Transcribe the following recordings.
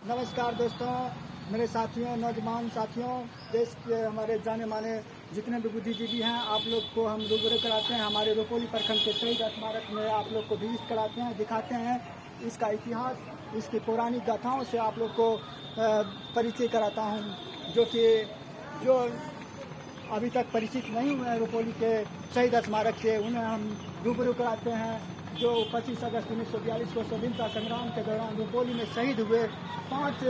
नमस्कार दोस्तों, मेरे साथियों, नौजवान साथियों, देश के हमारे जाने माने जितने भी बुद्धिजीवी हैं, आप लोग को हम रूबरू कराते हैं। हमारे रुपोली प्रखंड के शहीद स्मारक में आप लोग को विजिट कराते हैं, दिखाते हैं इसका इतिहास, इसकी पौराणिक गाथाओं से आप लोग को परिचय कराता हूँ, जो अभी तक परिचित नहीं हुए हैं रुपोली के शहीद स्मारक से, उन्हें हम रूबरू कराते हैं। जो 25 अगस्त 1942 को स्वतंत्रता संग्राम के दौरान रुपोली में शहीद हुए 5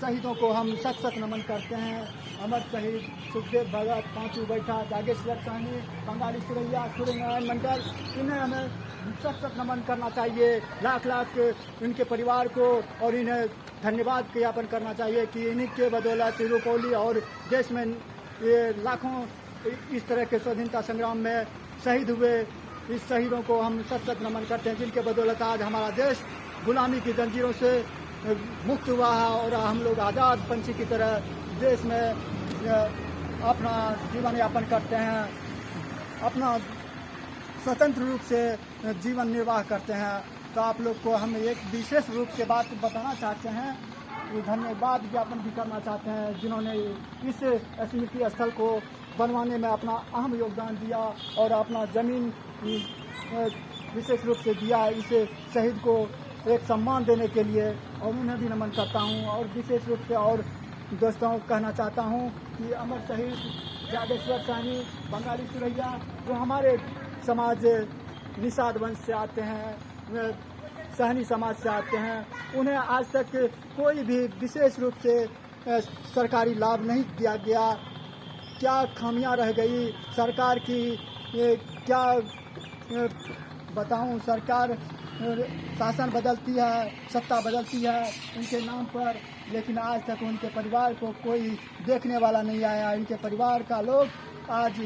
शहीदों को हम सत सत नमन करते हैं। अमर शहीद सुखदेव भगत, पांचू बैठा, जागेश्वर साहनी, बंगाली सुरैया, सूर्य नारायण मंडल, इन्हें हमें सत सत नमन करना चाहिए। लाख लाख इनके परिवार को और इन्हें धन्यवाद ज्ञापन करना चाहिए कि इन्हीं के बदौलत रुपोली और देश में ये लाखों इस तरह के स्वतंत्रता संग्राम में शहीद हुए। इस शहीदों को हम सत सत नमन करते हैं, जिनके बदौलत आज हमारा देश गुलामी की जंजीरों से मुक्त हुआ है और हम लोग आज़ाद पंछी की तरह देश में अपना जीवन यापन करते हैं, अपना स्वतंत्र रूप से जीवन निर्वाह करते हैं। तो आप लोग को हम एक विशेष रूप से बात बताना चाहते हैं, धन्यवाद ज्ञापन भी करना चाहते हैं, जिन्होंने इस स्मृति स्थल को बनवाने में अपना अहम योगदान दिया और अपना ज़मीन विशेष रूप से दिया। इस शहीद को एक सम्मान देने के लिए और उन्हें भी नमन करता हूं। और विशेष रूप से और दोस्तों कहना चाहता हूं कि अमर शहीद जागेश्वर साहनी, बंगाली सुरैया, जो हमारे समाज निषाद वंश से आते हैं, सहनी समाज से आते हैं, उन्हें आज तक कोई भी विशेष रूप से सरकारी लाभ नहीं दिया गया। क्या खामियां रह गई सरकार की, क्या बताऊं। सरकार शासन बदलती है, सत्ता बदलती है उनके नाम पर, लेकिन आज तक उनके परिवार को कोई देखने वाला नहीं आया। इनके परिवार का लोग आज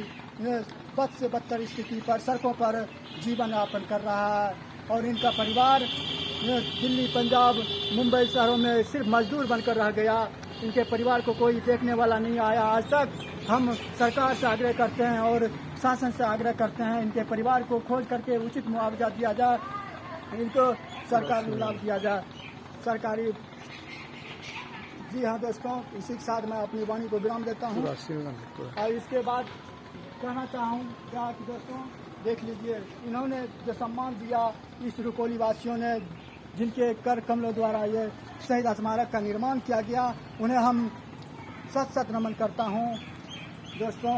बद से बदतर स्थिति पर सड़कों पर जीवन यापन कर रहा है और इनका परिवार दिल्ली, पंजाब, मुंबई शहरों में सिर्फ मजदूर बनकर रह गया। इनके परिवार को कोई देखने वाला नहीं आया आज तक। हम सरकार से आग्रह करते हैं और शासन से आग्रह करते हैं, इनके परिवार को खोज करके उचित मुआवजा दिया जाए, इनको सरकारी लाभ दिया जाए, सरकारी। जी हाँ दोस्तों, इसी के साथ मैं अपनी वाणी को विराम देता हूँ और इसके बाद कहना चाहूँगा कि दोस्तों देख लीजिए, इन्होंने जो सम्मान दिया इस रुपोली वासियों ने, जिनके कर कमलों द्वारा ये शहीद स्मारक का निर्माण किया गया, उन्हें हम सत सत नमन करता हूँ। दोस्तों,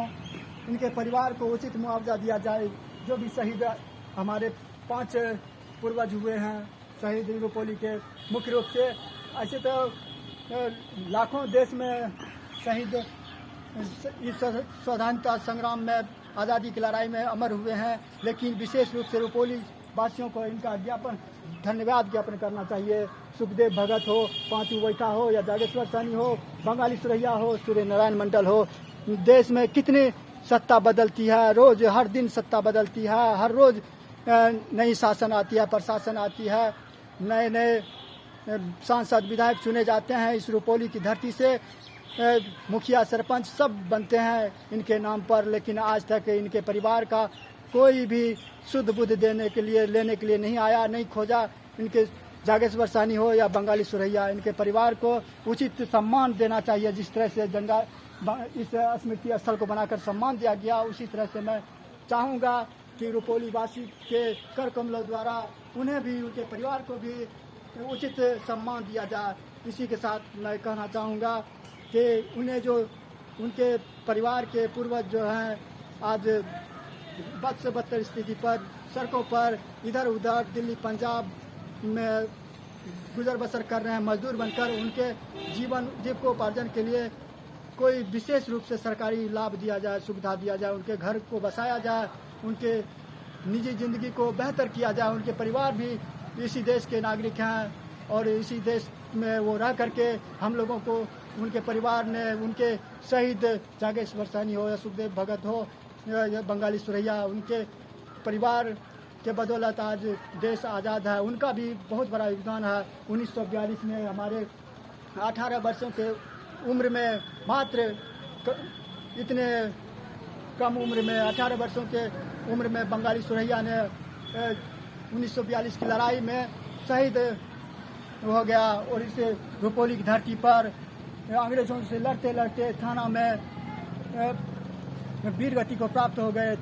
इनके परिवार को उचित मुआवजा दिया जाए। जो भी शहीद हमारे 5 पूर्वज हुए हैं शहीद रुपोली के, मुख्य रूप से ऐसे तो लाखों देश में शहीद इस स्वतंत्रता संग्राम में, आज़ादी की लड़ाई में अमर हुए हैं, लेकिन विशेष रूप से रुपोली वासियों को इनका धन्यवाद ज्ञापन करना चाहिए। सुखदेव भगत हो, पांचू बैठा हो या जागेश्वर साहनी हो, बंगाली सुरैया हो, सूर्य नारायण मंडल हो, देश में कितनी सत्ता बदलती है, रोज हर दिन सत्ता बदलती है, हर रोज नई शासन आती है, प्रशासन आती है, नए नए सांसद विधायक चुने जाते हैं। इस रुपोली की धरती से मुखिया सरपंच सब बनते हैं इनके नाम पर, लेकिन आज तक इनके परिवार का कोई भी शुद्ध बुद्ध लेने के लिए नहीं आया, नहीं खोजा। इनके जागेश्वर साहनी हो या बंगाली सुरैया, इनके परिवार को उचित सम्मान देना चाहिए। जिस तरह से इस स्मृति स्थल को बनाकर सम्मान दिया गया, उसी तरह से मैं चाहूँगा कि रुपोली वासी के कर कमलों द्वारा उन्हें भी, उनके परिवार को भी उचित सम्मान दिया जाए। इसी के साथ मैं कहना चाहूँगा कि उन्हें जो उनके परिवार के पूर्वज जो हैं आज बद से बदतर स्थिति पर सड़कों पर इधर उधर दिल्ली, पंजाब में गुजर बसर कर रहे हैं मजदूर बनकर, उनके जीविकोपार्जन के लिए कोई विशेष रूप से सरकारी लाभ दिया जाए, सुविधा दिया जाए, उनके घर को बसाया जाए, उनके निजी जिंदगी को बेहतर किया जाए। उनके परिवार भी इसी देश के नागरिक हैं और इसी देश में वो रह करके हम लोगों को, उनके परिवार ने, उनके शहीद जागेश्वर साहनी हो या सुखदेव भगत हो या बंगाली सुरैया, उनके परिवार के बदौलत आज देश आज़ाद है। उनका भी बहुत बड़ा योगदान है। 1942 में हमारे 18 वर्षों के उम्र में, मात्र इतने कम उम्र में, 18 वर्षों के उम्र में बंगाली सुरैया ने 1942 की लड़ाई में शहीद हो गया। और इसे रुपौली की धरती पर अंग्रेजों से लड़ते लड़ते थाना में वीर गति को प्राप्त हो गए।